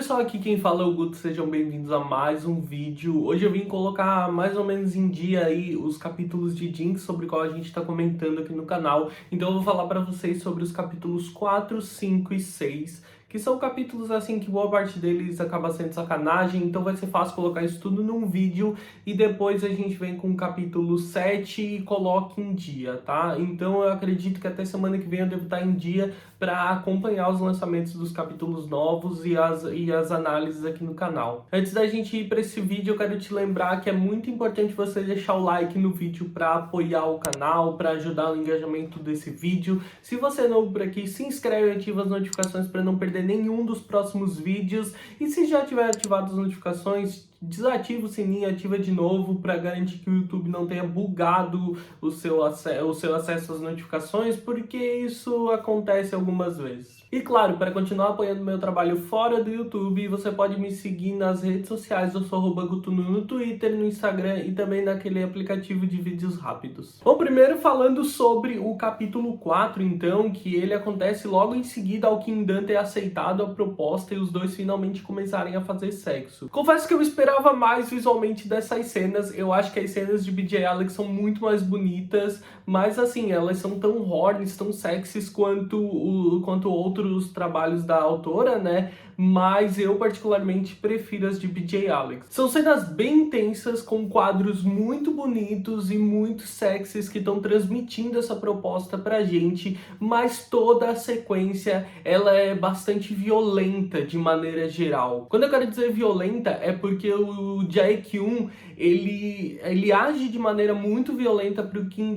pessoal, aqui quem fala é o Guto, sejam bem-vindos a mais um vídeo. Hoje eu vim colocar mais ou menos em dia aí os capítulos de Jinx sobre o qual a gente tá comentando aqui no canal. Então eu vou falar pra vocês sobre os capítulos 4, 5 e 6, que são capítulos assim que boa parte deles acaba sendo sacanagem, então vai ser fácil colocar isso tudo num vídeo e depois a gente vem com o capítulo 7 e coloca em dia, tá? Então eu acredito que até semana que vem eu devo estar em dia para acompanhar os lançamentos dos capítulos novos e as análises aqui no canal. Antes da gente ir para esse vídeo, eu quero te lembrar que é muito importante você deixar o like no vídeo para apoiar o canal, para ajudar no engajamento desse vídeo. Se você é novo por aqui, se inscreve e ativa as notificações para não perder nenhum dos próximos vídeos. E se já tiver ativado as notificações, desativa o sininho, ativa de novo para garantir que o YouTube não tenha bugado o seu acesso às notificações, porque isso acontece algumas vezes. E claro, para continuar apoiando meu trabalho fora do YouTube, você pode me seguir nas redes sociais, eu sou @gutunu no Twitter, no Instagram e também naquele aplicativo de vídeos rápidos. Bom, primeiro falando sobre o capítulo 4, então, que ele acontece logo em seguida ao Quindan ter aceitado a proposta e os dois finalmente começarem a fazer sexo. Confesso que eu esperava mais visualmente dessas cenas, eu acho que as cenas de BJ Alex são muito mais bonitas, mas assim, elas são tão horny, tão sexys quanto outros trabalhos da autora, né? Mas eu particularmente prefiro as de BJ Alex. São cenas bem intensas, com quadros muito bonitos e muito sexys que estão transmitindo essa proposta pra gente, mas toda a sequência ela é bastante violenta de maneira geral. Quando eu quero dizer violenta é porque o Jae-kyun ele age de maneira muito violenta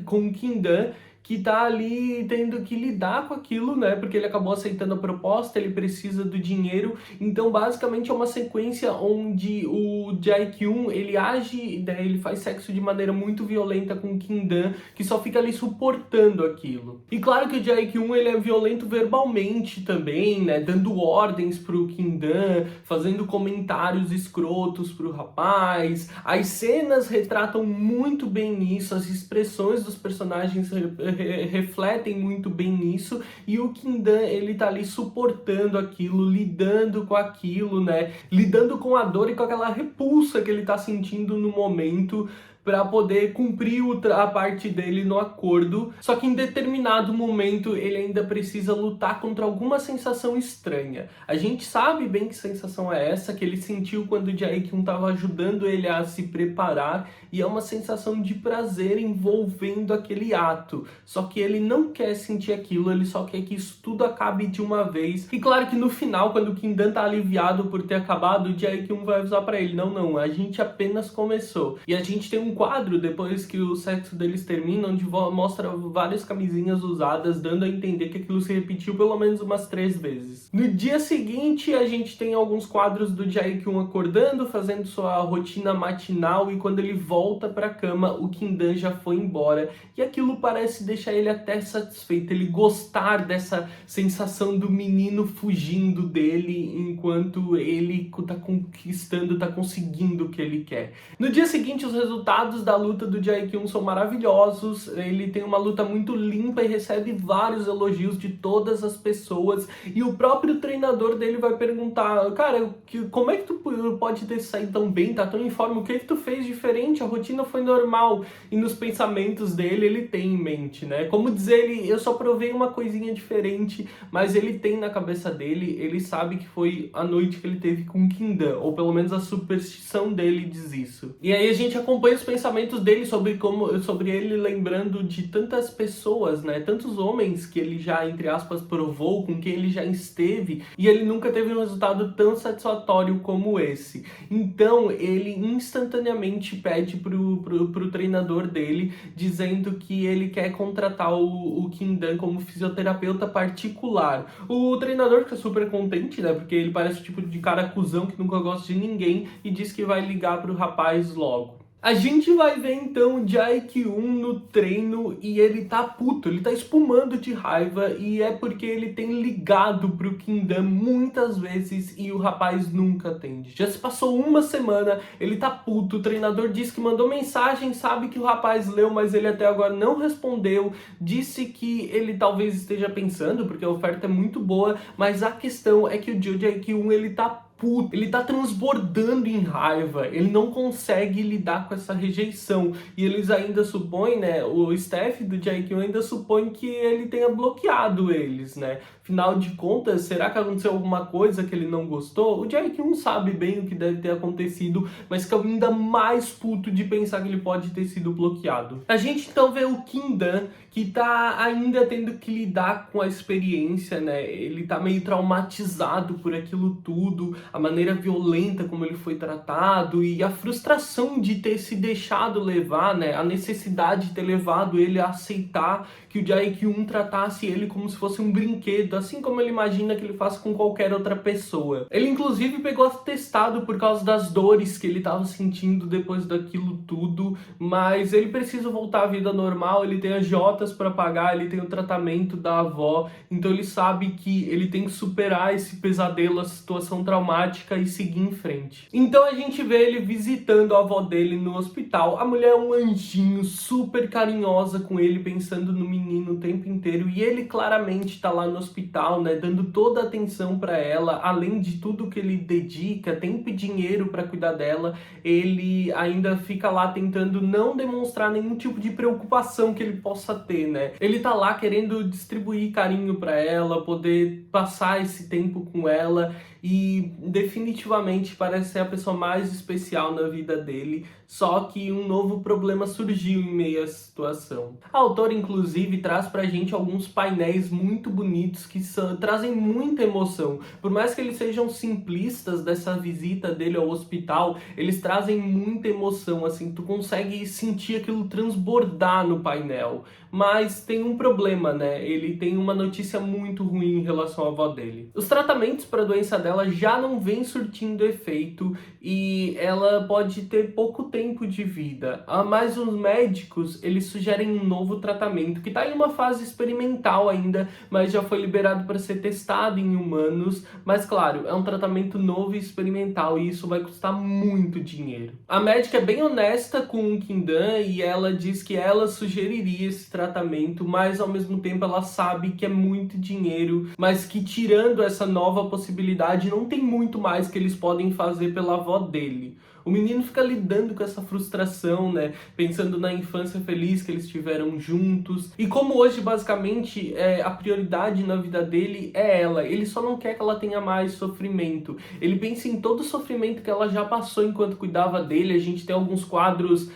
com o Quindan, que tá ali tendo que lidar com aquilo, né? Porque ele acabou aceitando a proposta, ele precisa do dinheiro. Então, basicamente, é uma sequência onde o Jae-kyun, ele age, né? Ele faz sexo de maneira muito violenta com o Quindan, que só fica ali suportando aquilo. E claro que o Jae-kyun, ele é violento verbalmente também, né? Dando ordens pro Quindan, fazendo comentários escrotos pro rapaz. As cenas retratam muito bem isso, as expressões dos personagens refletem muito bem nisso, e o Quindan, ele tá ali suportando aquilo, lidando com aquilo, né? Lidando com a dor e com aquela repulsa que ele tá sentindo no momento, para poder cumprir a parte dele no acordo. Só que em determinado momento ele ainda precisa lutar contra alguma sensação estranha. A gente sabe bem que sensação é essa, que ele sentiu quando o Jae-kyun estava ajudando ele a se preparar, e é uma sensação de prazer envolvendo aquele ato. Só que ele não quer sentir aquilo, ele só quer que isso tudo acabe de uma vez. E claro que no final, quando o Quindan tá aliviado por ter acabado, o Jae-kyun vai avisar pra ele, não, a gente apenas começou. E a gente tem um quadro, depois que o sexo deles termina, onde mostra várias camisinhas usadas, dando a entender que aquilo se repetiu pelo menos umas 3 vezes. No dia seguinte, a gente tem alguns quadros do Jae-kyun acordando, fazendo sua rotina matinal, e quando ele volta pra cama, o Quindan já foi embora. E aquilo parece deixar ele até satisfeito, ele gostar dessa sensação do menino fugindo dele, enquanto ele tá conquistando, tá conseguindo o que ele quer. No dia seguinte, os resultados da luta do Jae-kyun são maravilhosos, ele tem uma luta muito limpa e recebe vários elogios de todas as pessoas, e o próprio treinador dele vai perguntar, cara, como é que tu pode ter saído tão bem, tá tão em forma, o que tu fez diferente, a rotina foi normal, e nos pensamentos dele, ele tem em mente, né, como dizer, eu só provei uma coisinha diferente, mas ele tem na cabeça dele, ele sabe que foi a noite que ele teve com o Quindan, ou pelo menos a superstição dele diz isso. E aí a gente acompanha os pensamentos dele sobre ele lembrando de tantas pessoas, né, tantos homens que ele já, entre aspas, provou, com quem ele já esteve, e ele nunca teve um resultado tão satisfatório como esse. Então ele instantaneamente pede pro treinador dele, dizendo que ele quer contratar o Quindan como fisioterapeuta particular. O treinador fica super contente, né, porque ele parece o tipo de cara cuzão que nunca gosta de ninguém, e diz que vai ligar pro rapaz logo. A gente vai ver então o Jae-kyun no treino e ele tá puto, ele tá espumando de raiva, e é porque ele tem ligado pro Quindan muitas vezes e o rapaz nunca atende. Já se passou uma semana, ele tá puto, o treinador disse que mandou mensagem, sabe que o rapaz leu, mas ele até agora não respondeu, disse que ele talvez esteja pensando, porque a oferta é muito boa, mas a questão é que o Jae-kyun, ele tá puto, ele tá transbordando em raiva, ele não consegue lidar com essa rejeição. E eles ainda supõem, né, o staff do Jae-kyun ainda supõe que ele tenha bloqueado eles, né? Afinal de contas, será que aconteceu alguma coisa que ele não gostou? O Jae-kyun sabe bem o que deve ter acontecido, mas fica ainda mais puto de pensar que ele pode ter sido bloqueado. A gente então vê o Kim-dan, que tá ainda tendo que lidar com a experiência, né? Ele tá meio traumatizado por aquilo tudo, a maneira violenta como ele foi tratado e a frustração de ter se deixado levar, né? A necessidade de ter levado ele a aceitar que o Jae-kyun tratasse ele como se fosse um brinquedo, assim como ele imagina que ele faz com qualquer outra pessoa. Ele inclusive pegou atestado por causa das dores que ele estava sentindo depois daquilo tudo, mas ele precisa voltar à vida normal, ele tem agiotas para pagar, ele tem o tratamento da avó, então ele sabe que ele tem que superar esse pesadelo, a situação traumática e seguir em frente. Então a gente vê ele visitando a avó dele no hospital. A mulher é um anjinho, super carinhosa com ele, pensando no menino o tempo inteiro, e ele claramente tá lá no hospital, né, dando toda a atenção para ela, além de tudo que ele dedica, tempo e dinheiro para cuidar dela, ele ainda fica lá tentando não demonstrar nenhum tipo de preocupação que ele possa ter, né? Ele tá lá querendo distribuir carinho para ela, poder passar esse tempo com ela, e definitivamente parece ser a pessoa mais especial na vida dele, só que um novo problema surgiu em meio a essa situação. A autora, inclusive, traz pra gente alguns painéis muito bonitos que trazem muita emoção. Por mais que eles sejam simplistas dessa visita dele ao hospital, eles trazem muita emoção, assim, tu consegue sentir aquilo transbordar no painel. Mas tem um problema, né? Ele tem uma notícia muito ruim em relação à avó dele. Os tratamentos para a doença dela já não vem surtindo efeito e ela pode ter pouco tempo de vida. Mas os médicos, eles sugerem um novo tratamento que está em uma fase experimental ainda, mas já foi liberado para ser testado em humanos. Mas claro, é um tratamento novo e experimental e isso vai custar muito dinheiro. A médica é bem honesta com o Kim-dan e ela diz que ela sugeriria esse tratamento, mas ao mesmo tempo ela sabe que é muito dinheiro, mas que tirando essa nova possibilidade não tem muito mais que eles podem fazer pela avó dele. O menino fica lidando com essa frustração, né? Pensando na infância feliz que eles tiveram juntos. E como hoje, basicamente, a prioridade na vida dele é ela. Ele só não quer que ela tenha mais sofrimento. Ele pensa em todo o sofrimento que ela já passou enquanto cuidava dele. A gente tem alguns quadros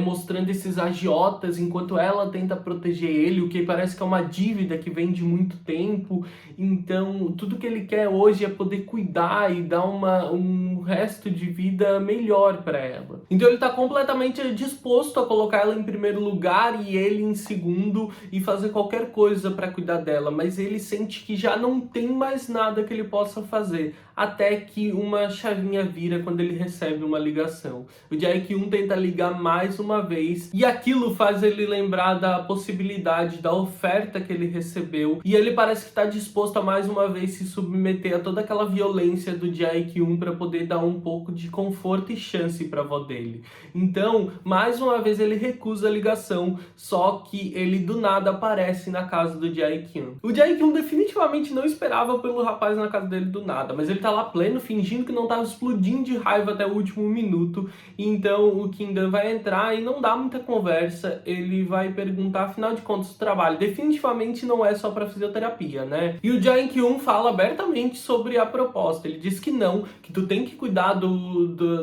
mostrando esses agiotas enquanto ela tenta proteger ele, o que parece que é uma dívida que vem de muito tempo. Então tudo que ele quer hoje é poder cuidar e dar um resto de vida melhor para ela. Então ele está completamente disposto a colocar ela em primeiro lugar e ele em segundo e fazer qualquer coisa para cuidar dela, mas ele sente que já não tem mais nada que ele possa fazer, até que uma chavinha vira quando ele recebe uma ligação. O Jae-kyun tenta ligar mais uma vez e aquilo faz ele lembrar da possibilidade da oferta que ele recebeu e ele parece que está disposto a mais uma vez se submeter a toda aquela violência do Jae-kyun para poder dar um pouco de conforto e chance para a avó dele. Então, mais uma vez ele recusa a ligação, só que ele do nada aparece na casa do Jae-kyun. O Jae-kyun definitivamente não esperava pelo rapaz na casa dele do nada, mas ele tá lá pleno, fingindo que não tava explodindo de raiva até o último minuto. Então o Kim-dan vai entrar e não dá muita conversa. Ele vai perguntar, afinal de contas, o trabalho definitivamente não é só para fisioterapia, né? E o Jae-kyun fala abertamente sobre a proposta. Ele diz que não, que tu tem que cuidar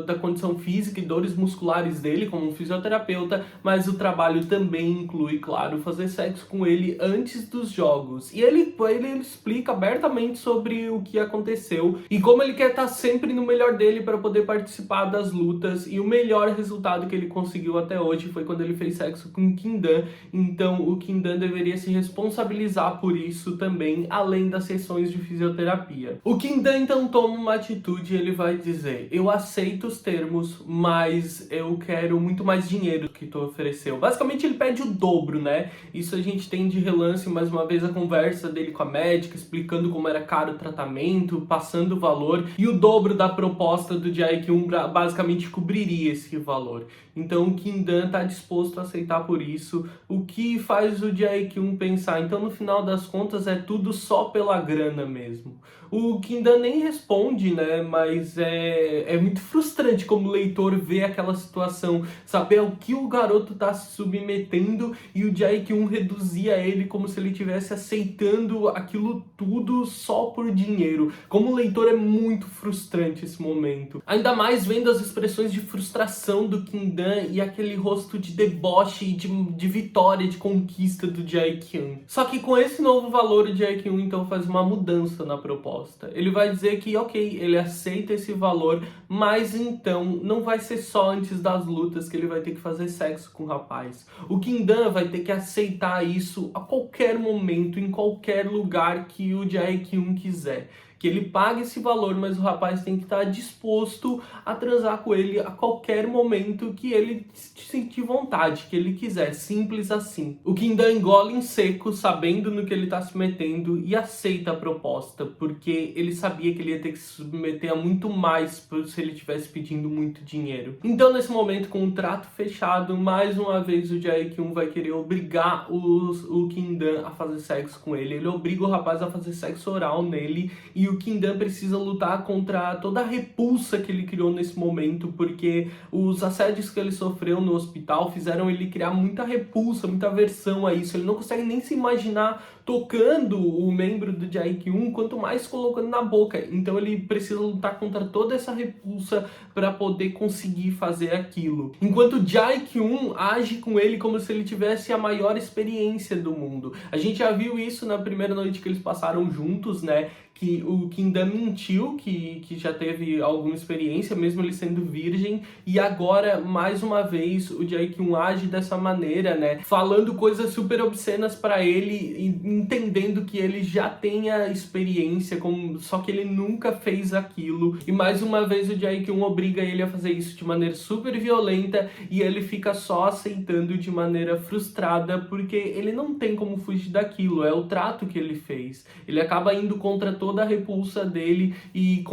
da condição física e dores musculares dele como um fisioterapeuta, mas o trabalho também inclui, claro, fazer sexo com ele antes dos jogos. E ele explica abertamente sobre o que aconteceu e como ele quer estar sempre no melhor dele para poder participar das lutas, e o melhor resultado que ele conseguiu até hoje foi quando ele fez sexo com o Kim-dan. Então o Kim-dan deveria se responsabilizar por isso também, além das sessões de fisioterapia. O Kim-dan então toma uma atitude, ele vai dizer: eu aceito os termos, mas eu quero muito mais dinheiro do que tu ofereceu. Basicamente ele pede o dobro, né? Isso a gente tem de relance mais uma vez a conversa dele com a médica, explicando como era caro o tratamento, passando o valor, e o dobro da proposta do Jae-kyun basicamente cobriria esse valor. Então o Kim-dan está disposto a aceitar por isso, o que faz o Jae-kyun pensar, então no final das contas é tudo só pela grana mesmo. O Kindan nem responde, né? Mas é muito frustrante como leitor ver aquela situação, saber ao que o garoto tá se submetendo e o Jae-kyun reduzia ele como se ele estivesse aceitando aquilo tudo só por dinheiro. Como leitor é muito frustrante esse momento. Ainda mais vendo as expressões de frustração do Kindan e aquele rosto de deboche e de vitória, de conquista do Jae-kyun. Só que com esse novo valor, o Jae-kyun então faz uma mudança na proposta. Ele vai dizer que, ok, ele aceita esse valor, mas então não vai ser só antes das lutas que ele vai ter que fazer sexo com o rapaz. O Kindan vai ter que aceitar isso a qualquer momento, em qualquer lugar que o Jae-kyun quiser. Que ele pague esse valor, mas o rapaz tem que estar disposto a transar com ele a qualquer momento que ele sentir vontade, que ele quiser, simples assim. O Kindan engole em seco, sabendo no que ele está se metendo, e aceita a proposta, porque ele sabia que ele ia ter que se submeter a muito mais se ele estivesse pedindo muito dinheiro. Então, nesse momento, com o trato fechado, mais uma vez o Jae-kyun vai querer obrigar o Kindan a fazer sexo com ele. Ele obriga o rapaz a fazer sexo oral nele, e o Kindan precisa lutar contra toda a repulsa que ele criou nesse momento, porque os assédios que ele sofreu no hospital fizeram ele criar muita repulsa, muita aversão a isso. Ele não consegue nem se imaginar tocando o membro do Jae-kyun, quanto mais colocando na boca. Então ele precisa lutar contra toda essa repulsa para poder conseguir fazer aquilo. Enquanto Jae-kyun age com ele como se ele tivesse a maior experiência do mundo. A gente já viu isso na primeira noite que eles passaram juntos, né? Que o Kindan mentiu que já teve alguma experiência, mesmo ele sendo virgem, e agora, mais uma vez, o Jae-kyun age dessa maneira, né? Falando coisas super obscenas pra ele, entendendo que ele já tem a experiência, só que ele nunca fez aquilo. E mais uma vez o Jae-kyun obriga ele a fazer isso de maneira super violenta, e ele fica só aceitando de maneira frustrada, porque ele não tem como fugir daquilo, é o trato que ele fez. Ele acaba indo contra toda a repulsa dele e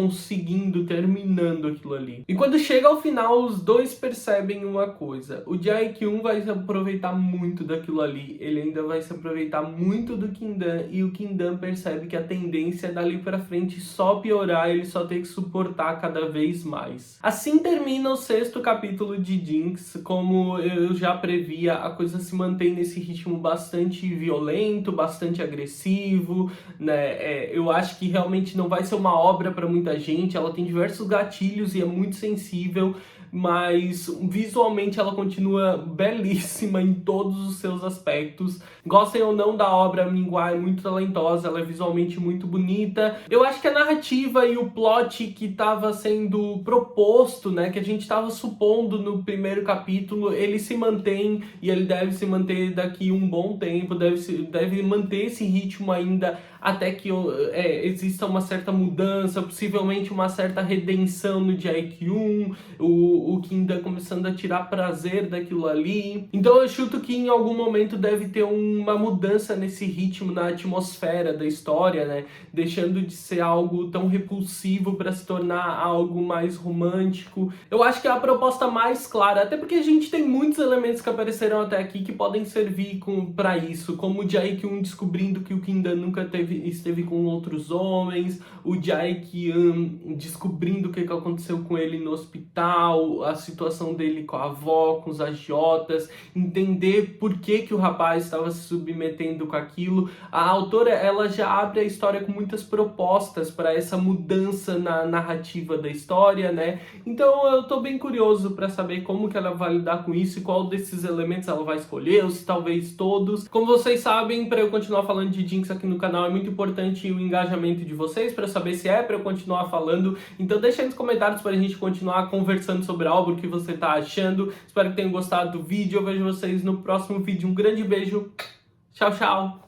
terminando aquilo ali. E quando chega ao final, os dois percebem uma coisa. O Jae-kyun vai se aproveitar muito daquilo ali, ele ainda vai se aproveitar muito do Kindan, e o Kindan percebe que a tendência é dali pra frente só piorar, ele só tem que suportar cada vez mais. Assim termina o 6º capítulo de Jinx. Como eu já previa, a coisa se mantém nesse ritmo bastante violento, bastante agressivo, né? Eu acho que realmente não vai ser uma obra para muita gente, ela tem diversos gatilhos e é muito sensível, mas visualmente ela continua belíssima em todos os seus aspectos. Gostem ou não da obra, a Minghua é muito talentosa, ela é visualmente muito bonita. Eu acho que a narrativa e o plot que estava sendo proposto, né, que a gente estava supondo no primeiro capítulo, ele se mantém, e ele deve se manter daqui um bom tempo, deve manter esse ritmo ainda até que exista uma certa mudança, possivelmente uma certa redenção no Jae-kyun, o Kindan começando a tirar prazer daquilo ali. Então eu chuto que em algum momento deve ter uma mudança nesse ritmo, na atmosfera da história, né? Deixando de ser algo tão repulsivo para se tornar algo mais romântico. Eu acho que é a proposta mais clara, até porque a gente tem muitos elementos que apareceram até aqui que podem servir para isso, como o Jae-kyun descobrindo que o Kindan nunca esteve com outros homens, o Jae-kyun descobrindo o que aconteceu com ele no hospital, a situação dele com a avó, com os agiotas, entender por que o rapaz estava se submetendo com aquilo. A autora, ela já abre a história com muitas propostas para essa mudança na narrativa da história, né? Então eu tô bem curioso para saber como que ela vai lidar com isso e qual desses elementos ela vai escolher, ou se talvez todos. Como vocês sabem, para eu continuar falando de Jinx aqui no canal, é muito importante o engajamento de vocês para saber se é para eu continuar falando. Então deixa aí nos comentários para a gente continuar conversando sobre a obra, o que você tá achando. Espero que tenham gostado do vídeo. Eu vejo vocês no próximo vídeo. Um grande beijo. Tchau, tchau.